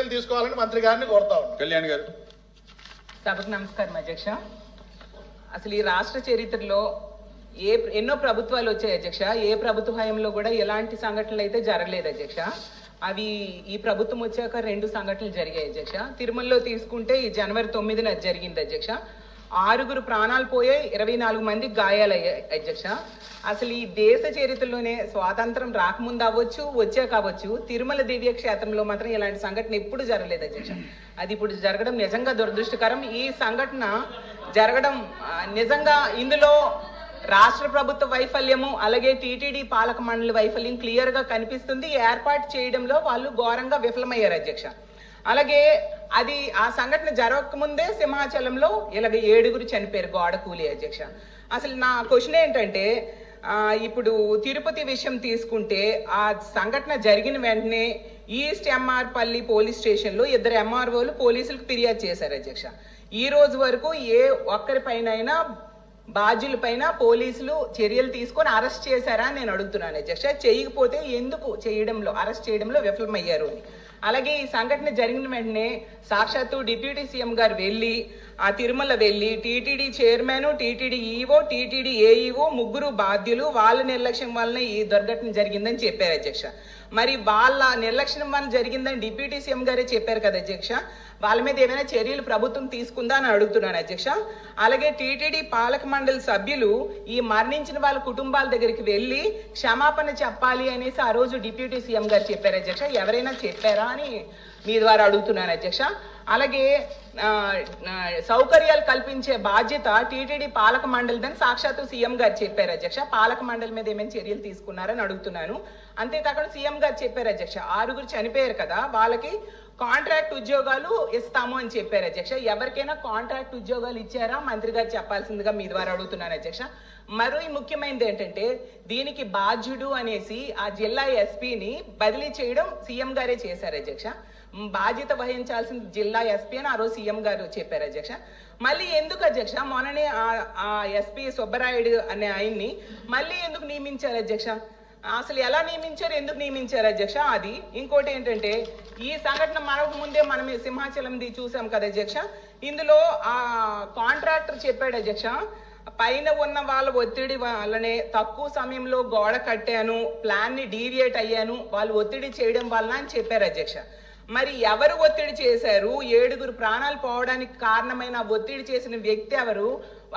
చర్యలు తీసుకోవాలని మంత్రి గారిని కోరుతా ఉన్నాం. కళ్యాణ్ గారు. సభకు నమస్కారం అధ్యక్ష. అసలు ఈ రాష్ట్ర చరిత్రలో ఎన్నో ప్రభుత్వాలు వచ్చాయి అధ్యక్ష. ఏ ప్రభుత్వ హయాంలో కూడా ఎలాంటి సంఘటనలు అయితే జరగలేదు అధ్యక్ష. అవి ఈ ప్రభుత్వం వచ్చాక 2 సంఘటనలు జరిగాయి అధ్యక్ష. తిరుమలలో తీసుకుంటే ఈ జనవరి 9న జరిగింది అధ్యక్ష. 6 ప్రాణాలు పోయాయి, 24 మంది గాయాలయ్యాయి అధ్యక్ష. అసలు ఈ దేశ చరిత్రలోనే స్వాతంత్రం రాకముందు అవ్వచ్చు, వచ్చాక అవ్వచ్చు, తిరుమల దివ్య క్షేత్రంలో మాత్రం ఇలాంటి సంఘటన ఎప్పుడు జరగలేదు అధ్యక్ష. అది ఇప్పుడు జరగడం నిజంగా దురదృష్టకరం. ఈ సంఘటన జరగడం నిజంగా ఇందులో రాష్ట్ర ప్రభుత్వ వైఫల్యము, అలాగే టీటీడీ పాలక మండలి వైఫల్యం క్లియర్ గా కనిపిస్తుంది. ఏర్పాటు చేయడంలో వాళ్ళు ఘోరంగా విఫలమయ్యారు అధ్యక్ష. అలాగే అది ఆ సంఘటన జరగకముందే సింహాచలంలో ఇలాగ 7 చనిపోయారు గోడ కూలి అధ్యక్ష. అసలు నా క్వశ్చన్ ఏంటంటే, ఇప్పుడు తిరుపతి విషయం తీసుకుంటే ఆ సంఘటన జరిగిన వెంటనే ఈస్ట్ ఎంఆర్ పల్లి పోలీస్ స్టేషన్ లో 2 ఎంఆర్ఓలు పోలీసులకు ఫిర్యాదు చేశారు అధ్యక్ష. ఈ రోజు వరకు ఏ ఒక్కరిపైనైనా బాధ్యులపైన పోలీసులు చర్యలు తీసుకొని అరెస్ట్ చేశారా అని నేను అడుగుతున్నాను అధ్యక్ష. చేయకపోతే ఎందుకు చేయడంలో అరెస్ట్ చేయడంలో విఫలమయ్యారు అని. అలాగే ఈ సంఘటన జరిగిన వెంటనే సాక్షాత్తు డిప్యూటీ సీఎం గారు వెళ్ళి ఆ తిరుమల వెళ్ళి TTD chairman, TTD EO, TTD AEO 3 బాధ్యులు వాళ్ళ నిర్లక్ష్యం వలన ఈ దుర్ఘటన జరిగిందని చెప్పారు అధ్యక్ష. మరి వాళ్ళ నిర్లక్ష్యం వల్ల జరిగిందని డిప్యూటీ సీఎం గారే చెప్పారు కదా అధ్యక్ష. వాళ్ళ మీద ఏమైనా చర్యలు ప్రభుత్వం తీసుకుందా అని అడుగుతున్నాను అధ్యక్ష. అలాగే టీటీడీ పాలక మండలి సభ్యులు ఈ మరణించిన వాళ్ళ కుటుంబాల దగ్గరికి వెళ్ళి క్షమాపణ చెప్పాలి అనేసి ఆ రోజు డిప్యూటీ సీఎం గారు చెప్పారు అధ్యక్ష. ఎవరైనా చెప్పారా అని మీ ద్వారా అడుగుతున్నాను అధ్యక్ష. అలాగే సౌకర్యాలు కల్పించే బాధ్యత టీటీడీ పాలక మండలిదని సాక్షాత్తు సీఎం గారు చెప్పారు అధ్యక్ష. పాలక మండలి మీద ఏమైనా చర్యలు తీసుకున్నారని అడుగుతున్నాను. అంతేకాకుండా సీఎం గారు చెప్పారు అధ్యక్ష, 6 చనిపోయారు కదా, వాళ్ళకి కాంట్రాక్ట్ ఉద్యోగాలు ఇస్తాము అని చెప్పారు అధ్యక్ష. ఎవరికైనా కాంట్రాక్ట్ ఉద్యోగాలు ఇచ్చారా మంత్రి గారు చెప్పాల్సిందిగా మీ ద్వారా అడుగుతున్నాను అధ్యక్ష. మరో ముఖ్యమైనది ఏంటంటే, దీనికి బాధ్యుడు అనేసి ఆ జిల్లా ఎస్పీని బదిలీ చేయడం సీఎం గారే చేశారు అధ్యక్ష. బాధ్యత వహించాల్సిన జిల్లా ఎస్పీ అని ఆ రోజు సీఎం గారు చెప్పారు అధ్యక్ష. మళ్ళీ ఎందుకు అధ్యక్ష మొన్ననే ఆ ఎస్పీ సుబ్బరాయుడు అనే ఆయన్ని మళ్ళీ ఎందుకు నియమించారు అధ్యక్ష? అసలు ఎలా నియమించారు, ఎందుకు నియమించారు అధ్యక్ష? అది ఇంకోటి ఏంటంటే, ఈ సంఘటన మరొక ముందే మనం సింహాచలంది చూసాం కదా అధ్యక్ష. ఇందులో ఆ కాంట్రాక్టర్ చెప్పాడు అధ్యక్ష, పైన ఉన్న వాళ్ళ ఒత్తిడి వల్లనే తక్కువ సమయంలో గోడ కట్టాను, ప్లాన్ ని డీవియేట్ అయ్యాను, వాళ్ళు ఒత్తిడి చేయడం వలన అని చెప్పారు అధ్యక్ష. మరి ఎవరు ఒత్తిడి చేశారు? 7 ప్రాణాలు పోవడానికి కారణమైన ఒత్తిడి చేసిన వ్యక్తి ఎవరు?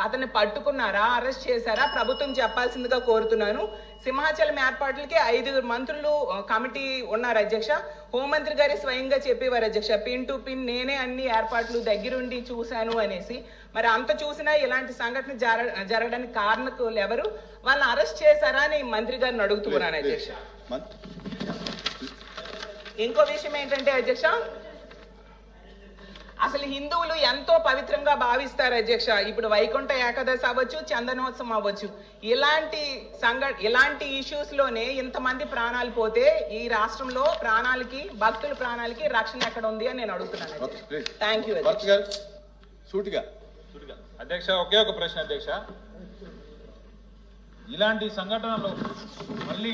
అతన్ని పట్టుకున్నారా, అరెస్ట్ చేశారా? ప్రభుత్వం చెప్పాల్సిందిగా కోరుతున్నాను. సింహాచలం ఏర్పాట్లకి 5 మంత్రులు కమిటీ ఉన్నారు అధ్యక్ష. హోంమంత్రి గారి స్వయంగా చెప్పేవారు అధ్యక్ష, పిన్ టు పిన్ నేనే అన్ని ఏర్పాట్లు దగ్గరుండి చూశాను అనేసి. మరి అంత చూసినా ఇలాంటి సంఘటన జరగడానికి కారణకులు ఎవరు? వాళ్ళని అరెస్ట్ చేశారా అని మంత్రి గారిని అడుగుతున్నాను అధ్యక్ష. ఇంకో విషయం ఏంటంటే అధ్యక్ష, అసలు హిందువులు ఎంతో పవిత్రంగా భావిస్తారు అధ్యక్ష. ఇప్పుడు వైకుంఠ ఏకాదశి అవ్వచ్చు, చందనోత్సవం అవ్వచ్చు, ఇలాంటి ఇష్యూస్ లోనే ఇంతమంది ప్రాణాలు పోతే ఈ రాష్ట్రంలో భక్తుల ప్రాణాలకి రక్షణ ఎక్కడ ఉంది అని నేను అడుగుతున్నాను. థ్యాంక్ యూ అధ్యక్ష. ఒకే ఒక ప్రశ్న అధ్యక్ష, ఇలాంటి సంఘటనలు మళ్ళీ